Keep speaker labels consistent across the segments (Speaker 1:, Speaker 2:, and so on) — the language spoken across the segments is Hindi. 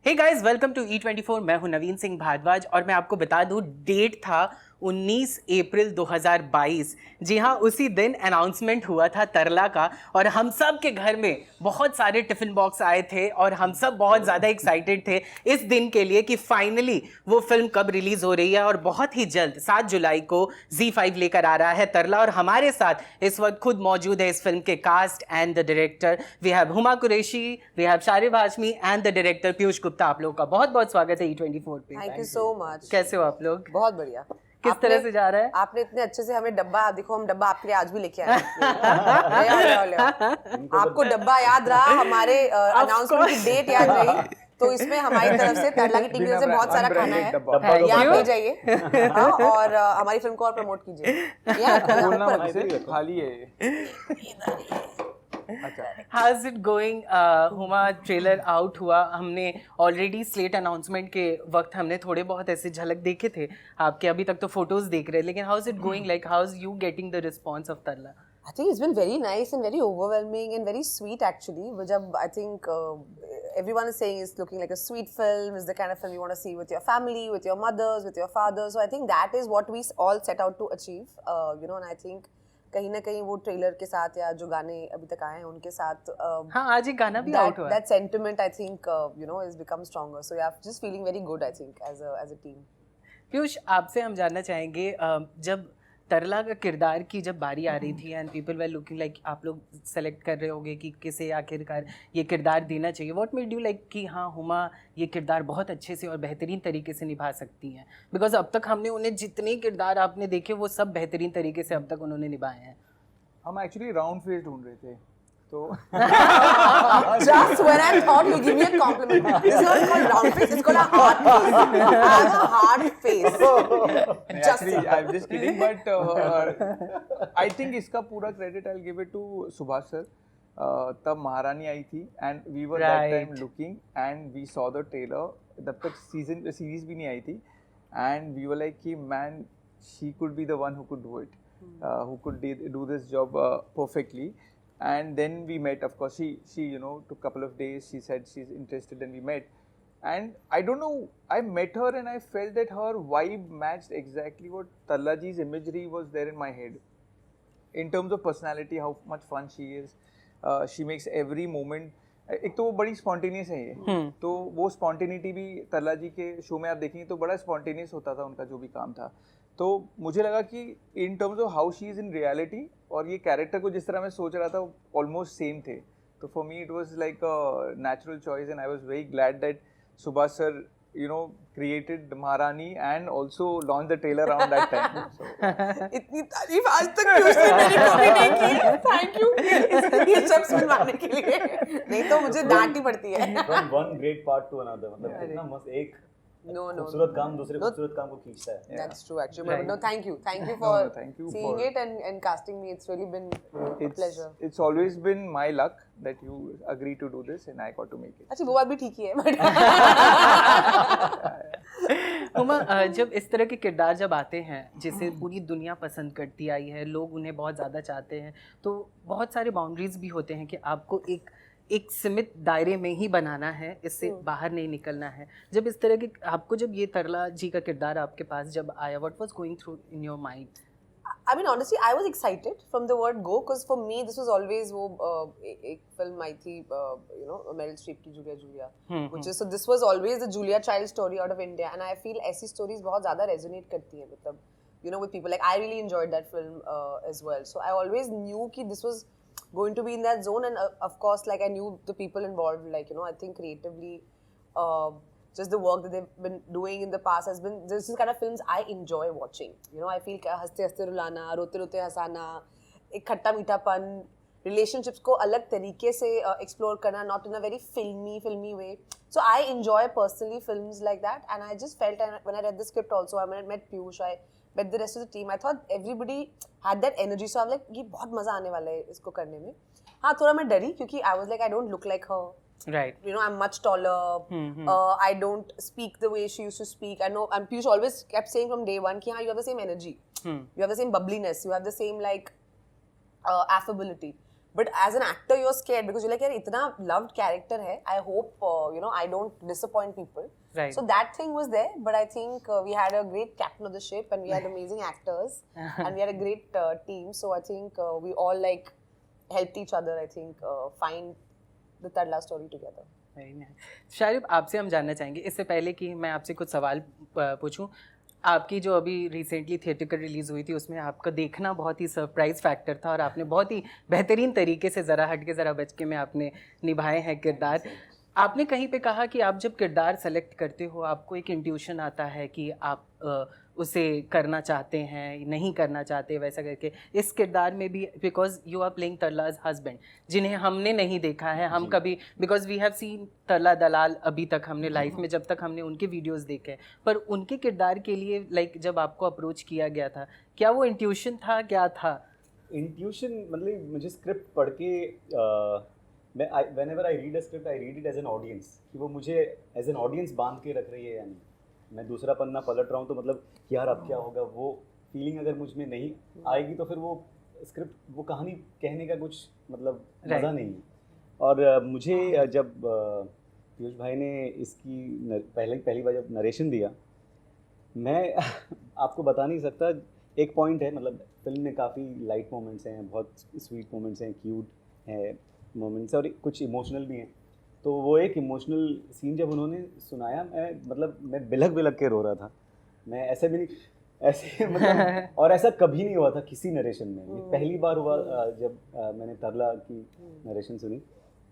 Speaker 1: Hey guys, welcome to E24। मैं हूं नवीन सिंह भारद्वाज और मैं आपको बता दूं डेट था 19 अप्रैल 2022। जी हाँ, उसी दिन अनाउंसमेंट हुआ था तरला का और हम सब के घर में बहुत सारे टिफिन बॉक्स आए थे और हम सब बहुत ज़्यादा एक्साइटेड थे इस दिन के लिए कि फाइनली वो फिल्म कब रिलीज हो रही है। और बहुत ही जल्द 7 जुलाई को Z5 लेकर आ रहा है तरला। और हमारे साथ इस वक्त खुद मौजूद है इस फिल्म के cast and the director. We have Huma Qureshi, we have Sharib Hashmi and the director Piyush Gupta. आप लोगों का बहुत बहुत स्वागत है E24 पे।
Speaker 2: Thank you so much.
Speaker 1: कैसे हो आप लोग?
Speaker 2: बहुत बढ़िया।
Speaker 1: किस तरह से जा रहा है?
Speaker 2: आपने इतने अच्छे से हमें डब्बा, देखो हम डब्बा आपके लिए आज भी लेके आए हैं। ले आओ। आपको डब्बा याद रहा, हमारे अनाउंसमेंट की डेट याद रही, तो इसमें हमारी तरफ से तरला की टीम की तरफ से बहुत सारा खाना है। यहाँ पे जाइए और हमारी फिल्म को और प्रमोट कीजिए।
Speaker 3: खाली है।
Speaker 1: How is it going? Huma, trailer out हुआ, हमने ऑलरेडी स्लेट अनाउंसमेंट के वक्त हमने थोड़े बहुत ऐसे झलक देखे थे आपके, अभी तक तो फोटोज देख रहे हैं, लेकिन how is it going? Like how is you getting the response of Tarla?
Speaker 2: I think it's been very nice and very overwhelming and very sweet actually. Which I think everyone is saying is looking like a sweet film. Is the kind of film you want to see with your family, with your mothers, with your fathers. So I think that is what we all set out to achieve. And I think कहीं ना कहीं वो ट्रेलर के साथ या जो गाने अभी तक आए हैं उनके साथ
Speaker 1: हाँ, आज एक गाना भी आउट हुआ है।
Speaker 2: That sentiment I think has become stronger. So yeah, just feeling very good I think as a team.
Speaker 1: Piyush, आपसे हम जानना चाहेंगे, जब तरला का किरदार की जब बारी आ रही थी and people were looking like, आप लोग सेलेक्ट कर रहे होगे कि किसे आखिरकार ये किरदार देना चाहिए, व्हाट मेड यू लाइक कि हाँ हुमा ये किरदार बहुत अच्छे से और बेहतरीन तरीके से निभा सकती हैं? बिकॉज अब तक हमने उन्हें जितने किरदार आपने देखे वो सब बेहतरीन तरीके से अब तक उन्होंने निभाए हैं।
Speaker 3: हम एक्चुअली राउंड फेस ढूंढ रहे थे, तो
Speaker 2: just when I thought you give me a compliment, this is not called round face, it's called a hard face. I have a hard face.
Speaker 3: actually I'm just kidding, but I think इसका पूरा credit I'll give it to Subhash sir. तब महारानी आई थी and we were that time looking and we saw the trailer, तब तक सीरीज भी नहीं आई थी and we were like कि man, she could be the one who could do it, who could do this job perfectly. And then we met. Of course, she took a couple of days. She said she's interested, and we met. And I don't know, I met her and I felt that her vibe matched exactly what Tarlaji's imagery was there in my head. In terms of personality, how much fun she is. She makes every moment. एक तो वो बड़ी स्पॉन्टेनियस है ये, तो वो स्पॉन्टेनिटी भी तरला जी के शो में आप देखेंगे तो बड़ा स्पॉन्टेनियस होता था उनका जो भी काम था। तो मुझे लगा कि in terms of how she is in reality और ये कैरेक्टर को जिस तरह मैं सोच रहा था वो ऑलमोस्ट सेम थे। तो for me it was like a natural choice and I was very glad that Subhash sir created Maharani and also launched the trailer around that time. So
Speaker 2: इतनी तारीफ आज तक किसी ने कभी नहीं की। Thank you ये सब सुनवाने के लिए। नहीं तो मुझे डांट ही पड़ती है।
Speaker 4: From one great part to another, मतलब कितना मस्त एक खूबसूरत काम दूसरे खूबसूरत काम को खींचता है।
Speaker 2: That's true actually. But no, thank you for seeing it and casting me. It's really been a pleasure.
Speaker 3: It's always been my luck that you agreed to do this and I got to make it.
Speaker 2: अच्छा, वो बात भी ठीक ही है।
Speaker 1: हुमा, जब इस तरह के किरदार जब आते हैं जिसे पूरी दुनिया पसंद करती आई है, लोग उन्हें बहुत ज़्यादा चाहते हैं, तो बहुत सारे बाउंड्रीज भी होते हैं कि आपको एक सीमित दायरे में ही बनाना है, इससे बाहर नहीं निकलना है। जब इस तरह के आपको जब ये तरला जी का किरदार आपके पास जब आया, what was going through in your mind?
Speaker 2: I mean honestly I was excited from the word go because for me this was always वो एक फिल्म आई थी मेरिल स्ट्रीप की Julia, which is so this was always the Julia Child story out of India and I feel ऐसी stories बहुत ज़्यादा resonate करती हैं, मतलब with people. Like I really enjoyed that film as well, so I always knew कि this was going to be in that zone and of course like I knew the people involved, like I think creatively just the work that they've been doing in the past has been, this is kind of films I enjoy watching. I feel हंसते हंसते रुलाना, रोते रोते हंसाना, एक खट्टा मीठापन, relationships को अलग तरीके से explore करना, not in a very filmy way. So I enjoy personally films like that and I just felt, and when I read the script also, I met Piyush, I met the rest of the team, I thought everybody had that energy, so I'm like ये बहुत मजा आने वाला है इसको करने में। हाँ, थोड़ा मैं डरी क्योंकि I was like I don't look like her.
Speaker 1: Right.
Speaker 2: I'm much taller. I don't speak the way she used to speak. I know, and Piyush always kept saying from day one, you have the same energy. You have the same bubbliness. You have the same affability. but as an actor you're scared because you're like यार इतना loved character है, I hope you know I don't disappoint people.
Speaker 1: Right.
Speaker 2: So that thing was there, but I think we had a great captain of the ship and we had amazing actors and we had a great team. So I think we all like helped each other, I think, find the Tarla story together.
Speaker 1: Very nice. Sharib, आपसे हम जानना चाहेंगे, इससे पहले कि मैं आपसे कुछ सवाल पूछूं, आपकी जो अभी रिसेंटली थिएटर रिलीज़ हुई थी उसमें आपका देखना बहुत ही सरप्राइज फैक्टर था और आपने बहुत ही बेहतरीन तरीके से ज़रा हट के ज़रा बच के में आपने निभाए हैं किरदार। आपने कहीं पे कहा कि आप जब किरदार सेलेक्ट करते हो आपको एक इंट्यूशन आता है कि आप उसे करना चाहते हैं, नहीं करना चाहते, वैसा करके इस किरदार में भी because you are playing Tarla's husband जिन्हें हमने नहीं देखा है, हम कभी because we have seen Tarla Dalal अभी तक हमने लाइफ में जब तक हमने उनके वीडियोस देखे हैं, पर उनके किरदार के लिए लाइक जब आपको अप्रोच किया गया था, क्या वो इंट्यूशन था, क्या था?
Speaker 4: इंट्यूशन मतलब मुझे स्क्रिप्ट पढ़ के मैं whenever I read a script, I read it as an audience कि वो मुझे एज एन ऑडियंस बांध के रख रही है या नहीं। मैं दूसरा पन्ना पलट रहा हूँ तो मतलब यार अब क्या होगा, वो फीलिंग अगर मुझ में नहीं आएगी तो फिर वो स्क्रिप्ट, वो कहानी कहने का कुछ मतलब मज़ा नहीं है। और मुझे जब पीयूष भाई ने इसकी पहली बार जब नरेशन दिया, मैं आपको बता नहीं सकता। एक पॉइंट है, मतलब फिल्म में काफ़ी लाइट मोमेंट्स हैं, बहुत स्वीट मोमेंट्स हैं, क्यूट है मोमेंट्स और कुछ इमोशनल भी हैं। तो वो एक इमोशनल सीन जब उन्होंने सुनाया, मैं बिलख के रो रहा था। मैं ऐसे भी नहीं, ऐसे मतलब और ऐसा कभी नहीं हुआ था किसी नरेशन में। ये पहली बार हुआ जब मैंने तरला की नरेशन सुनी।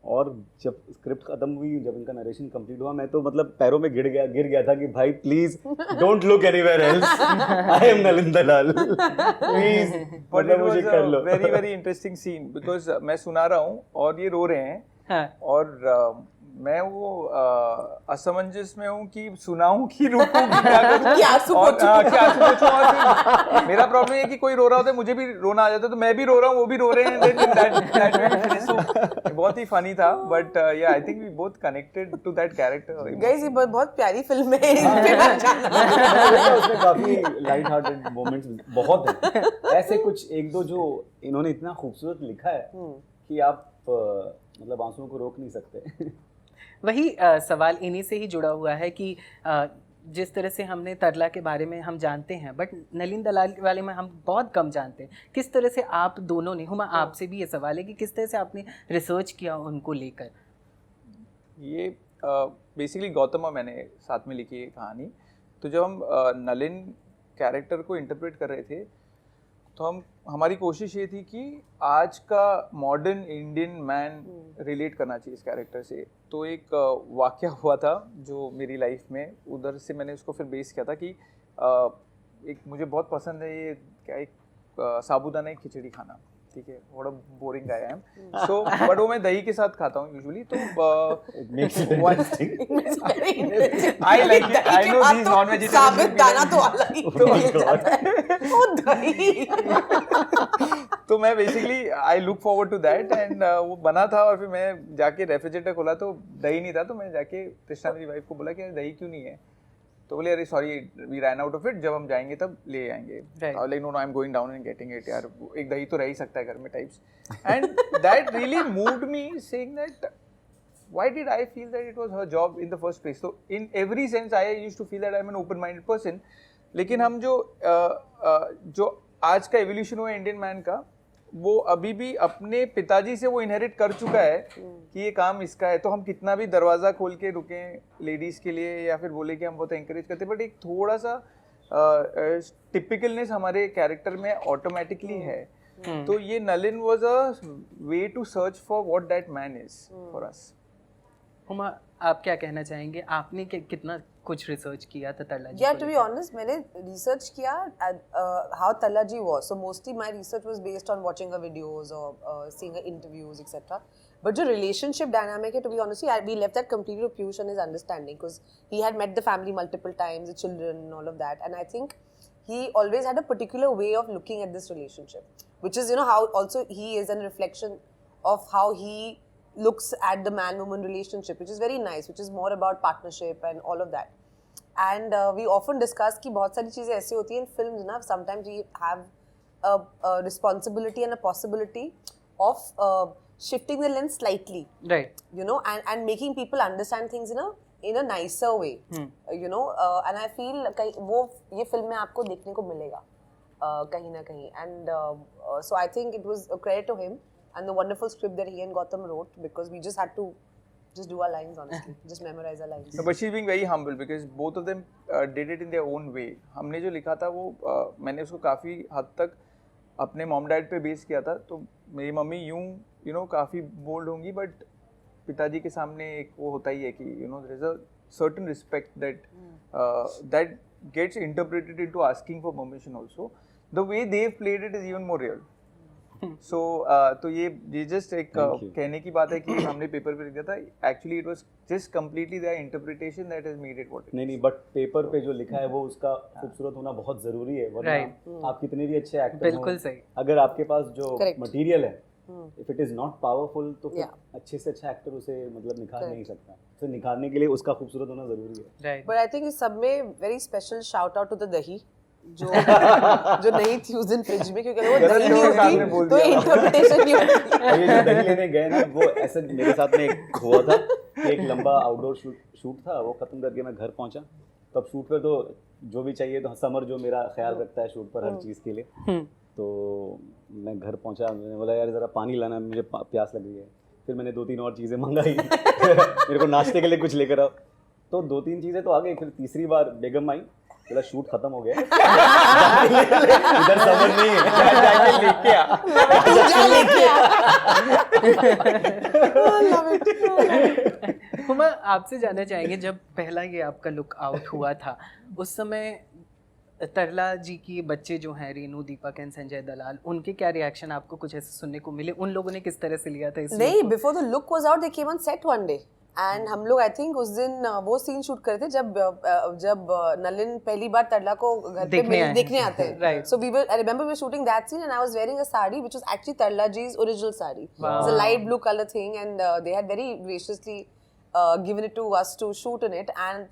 Speaker 4: और जब स्क्रिप्ट खत्म हुई, जब इनका नरेशन कंप्लीट हुआ, मैं तो मतलब पैरों में गिर गया था कि भाई please don't look anywhere else, I am Nalin Dalal, please
Speaker 3: मतलब मुझे कर लो। Very very interesting scene, because मैं सुना रहा हूँ और ये रो रहे हैं।
Speaker 1: हाँ.
Speaker 3: और मैं वो असमंजस में हूँ कि सुनाऊं कि रुकूं कि क्या करूं, क्या सोचूं। मेरा प्रॉब्लम है कि कोई रो रहा होता है, मुझे भी रोना आ जाता है, तो मैं भी रो रहा हूँ, वो भी रो रहे हैं। बहुत ही फनी था, but ya I think we both connected to that character.
Speaker 2: Guys ये बहुत प्यारी फिल्म है,
Speaker 4: उसमें काफी लाइट हार्टेड मोमेंट्स बहुत हैं। ऐसे कुछ एक दो जो इन्होंने इतना खूबसूरत लिखा है कि आप मतलब आंसुओं को रोक नहीं सकते।
Speaker 1: वही सवाल इन्हीं से ही जुड़ा हुआ है कि जिस तरह से हमने तरला के बारे में हम जानते हैं, बट नलिन दलाल वाले में हम बहुत कम जानते हैं। किस तरह से आप दोनों ने, हुमा आपसे भी ये सवाल है कि किस तरह से आपने रिसर्च किया उनको लेकर?
Speaker 3: ये बेसिकली गौतम और मैंने साथ में लिखी है कहानी। तो जब हम नलिन कैरेक्टर को इंटरप्रेट कर रहे थे, तो हमारी कोशिश ये थी कि आज का मॉडर्न इंडियन मैन रिलेट करना चाहिए इस कैरेक्टर से। तो एक वाक़या हुआ था जो मेरी लाइफ में, उधर से मैंने उसको फिर बेस किया था कि एक मुझे बहुत पसंद है ये क्या, एक साबूदाना की खिचड़ी खाना। ठीक है, थोड़ा बोरिंग गाय है, सो बट वो मैं दही के साथ खाता हूँ यूजुअली। तो I like it, I know these non vegetarian
Speaker 2: sabudana तो अलग ही जाता है, वो दही।
Speaker 3: तो मैं basically I look forward to that and वो बना था। और फिर मैं जाके रेफ्रिजरेटर खोला तो दही नहीं था, तो मैं जाके कृष्णा मेरी वाइफ को बोला कि दही क्यों नहीं है, तो बोले अरे sorry we ran out of it, जब हम जाएंगे तब ले आएंगे। Like no I am going down and getting it, यार एक दही तो रह ही सकता है घर में types. And that really moved me, saying that why did I feel that it was her job in the first place? So in every sense I used to feel that I am an open minded person. लेकिन हम जो आज का एवोल्यूशन हुआ इंडियन मैन का, वो अभी भी अपने पिताजी से वो इनहेरिट कर चुका है कि ये काम इसका है। तो हम कितना भी दरवाज़ा खोल के रुकें लेडीज़ के लिए या फिर बोले कि हम बहुत एंकरेज करते, बट एक थोड़ा सा टिपिकलनेस हमारे कैरेक्टर में ऑटोमेटिकली है। तो ये Nalin was a way to search for what that man is for us.
Speaker 1: Huma, आप क्या कहना चाहेंगे? आपने कितना कुछ रिसर्च किया था तरला जी?
Speaker 2: Yeah, to be honest, मैंने रिसर्च किया how Tarla ji was. So mostly my research was based on watching her videos or seeing her interviews, etc. But the relationship dynamic, to be honest, we left that completely to Piyush and his understanding, because he had met the family multiple times, the children and all of that. And I think he always had a particular way of looking at this relationship, which is, you know, how also he is a reflection of how he looks at the man-woman relationship, which is very nice, which is more about partnership and all of that. And we often discuss कि बहुत सारी चीज़ें ऐसी होती हैं in films ना, sometimes we have a responsibility and a possibility of shifting the lens slightly,
Speaker 1: Right.
Speaker 2: you know, and making people understand things in a nicer way, you know, and I feel वो ये film में आपको देखने को मिलेगा कहीं ना कहीं, and so I think it was a credit to him and the wonderful script that he and Gautam wrote, because we just had to just do our lines, honestly, just memorize our lines.
Speaker 3: No, but she's being very humble because both of them did it in their own way. हमने जो लिखा था वो मैंने उसको काफ़ी हद तक अपने मॉम डैड पे बेस किया था, तो मेरी मम्मी यूँ यू नो काफ़ी बोल्ड होंगी, बट पिताजी के सामने एक वो होता ही है कि you know there is a certain respect that gets interpreted into asking for permission also. The way they've played it is even more real. So तो ये just एक कहने की बात है कि हमने पेपर पे लिख दिया था. Actually it was just completely their interpretation that has made it what it is.
Speaker 4: नहीं बट पेपर पे जो लिखा है वो उसका खूबसूरत होना बहुत जरूरी है, वरना आप कितने भी अच्छे एक्टर
Speaker 1: बिल्कुल सही,
Speaker 4: अगर आपके पास जो मटेरियल है if it is not powerful तो फिर अच्छे से अच्छा एक्टर उसे मतलब निखार नहीं सकता. तो निखारने के लिए उसका खूबसूरत होना जरूरी है.
Speaker 1: राइट.
Speaker 2: बट आई थिंक इस सब में very special shout out to the dahi जो नहीं थी उस दिन फ्रिज में, क्योंकि वो दही नहीं होती तो इंटरप्रिटेशन नहीं होती.
Speaker 4: और ये जो दही लेने गए ना वो ऐसे मेरे साथ में एक हुआ था कि एक लंबा आउटडोर शूट था, वो खत्म करके मैं घर पहुंचा. तब शूट पे तो जो भी चाहिए, तो समर जो मेरा ख्याल रखता है शूट पर हर चीज़ के लिए, तो मैं घर पहुंचा, मैंने बोला यार ज़रा पानी लाना, मुझे प्यास लग रही है. फिर मैंने 2-3 और चीज़ें मंगाई मेरे को नाश्ते के लिए कुछ लेकर आओ, तो 2-3 चीज़ें तो आ गई. फिर तीसरी बार बेगम आई, बोला शूट खत्म हो गया इधर समर नहीं है, जाके लेके आ.
Speaker 1: हुमा, आपसे जानना चाहेंगे जब पहला ये आपका लुक आउट हुआ था उस समय तरला जी की बच्चे जो हैं रेनू, दीपक एंड संजय दलाल, उनके क्या रिएक्शन आपको कुछ ऐसे सुनने को मिले? उन लोगों ने किस तरह से लिया था इस
Speaker 2: नहीं, before the look was out they came on set one day and हम लोग आई थिंक उस दिन वो सीन शूट कर रहे थे जब नलिन पहली बार तरला को घर पे देखने आते हैं.
Speaker 1: Right.
Speaker 2: So I remember we were shooting that scene and I was wearing a sari which was actually Tarla ji's original sari. It's a light blue color thing and they had very graciously given it to us to shoot in it, and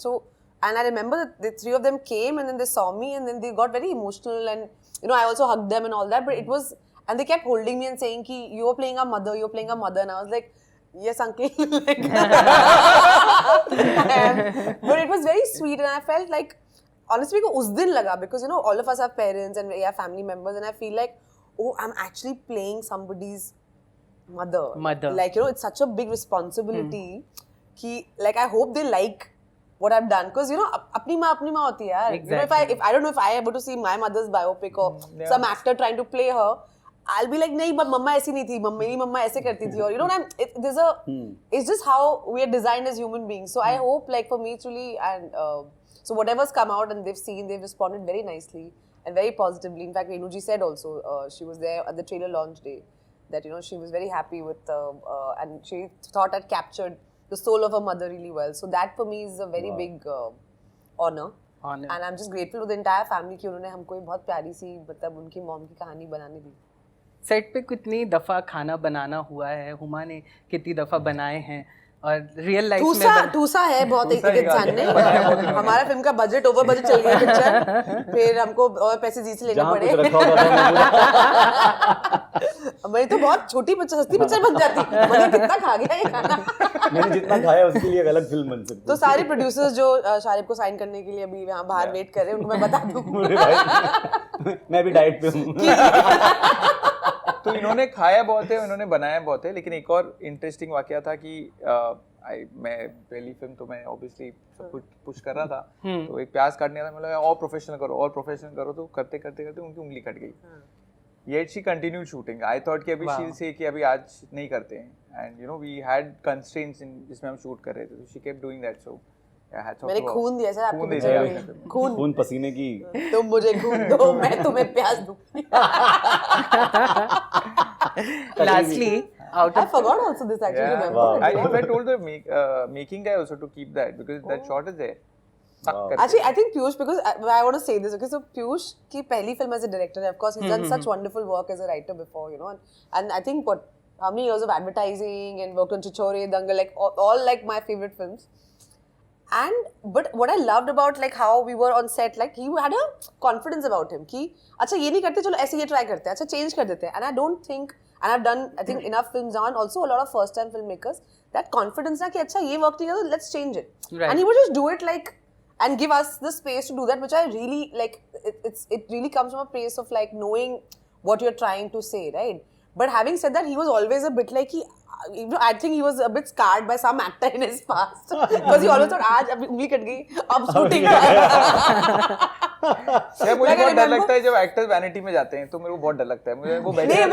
Speaker 2: I remember that the three of them came and then they saw me and then they got very emotional and you know I also hugged them and all that, but it was, and they kept holding me and saying ki you're playing a mother, and I was like yes uncle like but it was very sweet and I felt like honestly ko us din laga because you know all of us have parents and we have family members and I feel like oh I'm actually playing somebody's mother. Like you know it's such a big responsibility ki like I hope they like what I've done, because you know apni maa hoti hai yaar.
Speaker 1: Exactly.
Speaker 2: You know if I don't know if I able to see my mother's biopic or some actor trying to play her, I'll be like नहीं, but मम्मा ऐसी नहीं थी, मेरी मम्मा ऐसे करती थी, और you know it's just how we are designed as human beings. So I hope like for me truly and so whatever's come out and they've responded very nicely and very positively. In fact Renu ji said also she was there at the trailer launch day that you know she was very happy with and she thought I'd captured the soul of her mother really well. So that for me is a very big honor. And I'm just grateful to the entire family कि उन्होंने हमको एक बहुत प्यारी सी मतलब उनकी मॉम की कहानी बनाने दी.
Speaker 1: सेट पे कितनी दफ़ा खाना बनाना हुआ है? हुमा ने कितनी दफ़ा बनाए हैं? और रियल लाइफ में
Speaker 2: टूसा है बहुत एक इंसान ने. हमारा फिल्म का बजट ओवर बजट चल गया पिक्चर, फिर हमको और पैसे जी से लेने पड़े. मेरी तो बहुत छोटी पिक्चर सस्ती पिक्चर बन जाती. मैंने कितना खा गया ये खाना.
Speaker 4: मैंने जितना खाया उसके लिए एक अलग फिल्म बन सकती.
Speaker 2: तो सारे प्रोड्यूसर्स जो शारिब को साइन करने के लिए अभी यहाँ बाहर वेट कर रहे हैं उनको मैं बता दूँ
Speaker 4: मैं भी डाइट पे हूँ.
Speaker 3: तो इन्होंने खाया बहुत है, इन्होंने बनाया बहुत है. लेकिन एक और इंटरेस्टिंग वाकया था कि मैं पहली फिल्म तो मैं ऑब्वियसली सब कुछ पुश कर रहा था, तो एक प्याज काटने था, मतलब और प्रोफेशनल करो, तो करते करते उनकी उंगली कट गई. Yet she continued shooting. I thought कि अभी she'll say कि अभी आज नहीं करते हैं, and you know we had constraints in जिसमें हम शूट कर रहे थे, so she kept doing that. So
Speaker 2: मैंने खून दिया सर आपको पिक्चर में.
Speaker 4: खून पसीने की.
Speaker 2: तुम मुझे खून दो, मैं तुम्हें प्याज दूँ.
Speaker 1: Lastly,
Speaker 2: I forgot also this actually. Remember?
Speaker 3: I told the making guy also to keep that because that shot is there.
Speaker 2: Actually, I think Piyush, because I want to say this, okay, so Piyush की पहली film as a director, of course, he's done such wonderful work as a writer before, you know, and I think how many years of advertising and worked on Chichore, Dangal, like all like my favorite films. But what I loved about like how we were on set, like he had a confidence about him कि अच्छा ये नहीं करते, चलो ऐसे ये try करते हैं, अच्छा change कर देते हैं, and I don't think and I've done I think enough films now, and also a lot of first time filmmakers, that confidence na ki acha ye work nahi kar, let's change it.
Speaker 1: Right.
Speaker 2: And he would just do it like and give us the space to do that, which I really like. It really comes from a place of like knowing what you're trying to say, right? But having said that, he was always a bit like I think he was a bit scarred by some actor in his past because he always thought, आज अभी उंगली कट गई, अब shooting
Speaker 3: मुझे बहुत डर लगता है जब एक्टर्स वैनिटी में जाते हैं, तो मेरे को बहुत डर लगता है, मुझे वो बैठे
Speaker 2: नहीं,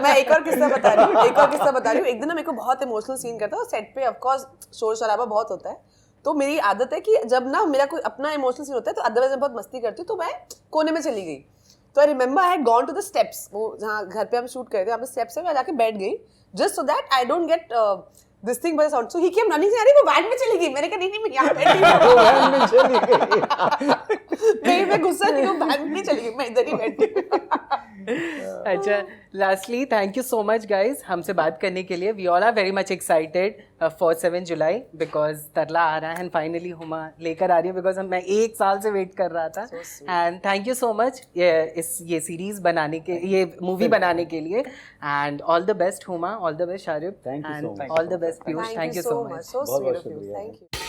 Speaker 2: मैं एक और किस्सा बता रही हूँ। एक दिन ना मेरे को बहुत इमोशनल सीन करता है सेट पे, ऑफ कोर्स शोर शराबा बहुत होता है, तो मेरी आदत है कि जब ना मेरा कोई अपना इमोशनल सीन होता है तो अदरवाइज मैं बहुत मस्ती करती हूँ, तो मैं कोने में चली गई। तो I remember I had gone to the steps, वो जहाँ घर पे हम शूट कर रहे थे, वहाँ पे स्टेप्स है, मैं जाके बैठ गई just so that I don't get this thing by sound. So he came running से, अरे वो वैन में चली गई। मैंने कहा नहीं मैं यहाँ बैठी हूँ,
Speaker 4: वो वैन में चली गई।
Speaker 2: मैं गुस्सा नहीं हूँ, वैन में चली गई, मैं इधर ही बैठी हूँ।
Speaker 1: अच्छा, lastly thank you so much guys हमसे बात करने के लिए। We all are very much excited for 7 July because Tarla आ रहा है एंड फाइनली हुमा लेकर आ रही है, बिकॉज मैं 1 साल से वेट कर रहा था। And thank you so much ये सीरीज बनाने के, ये मूवी बनाने के लिए, and all the best Huma, all the best Shahrukh,
Speaker 4: Thank you so
Speaker 1: and
Speaker 4: much.
Speaker 1: All the best Piyush. Thank you so much.
Speaker 2: So sweet of you. Thank you.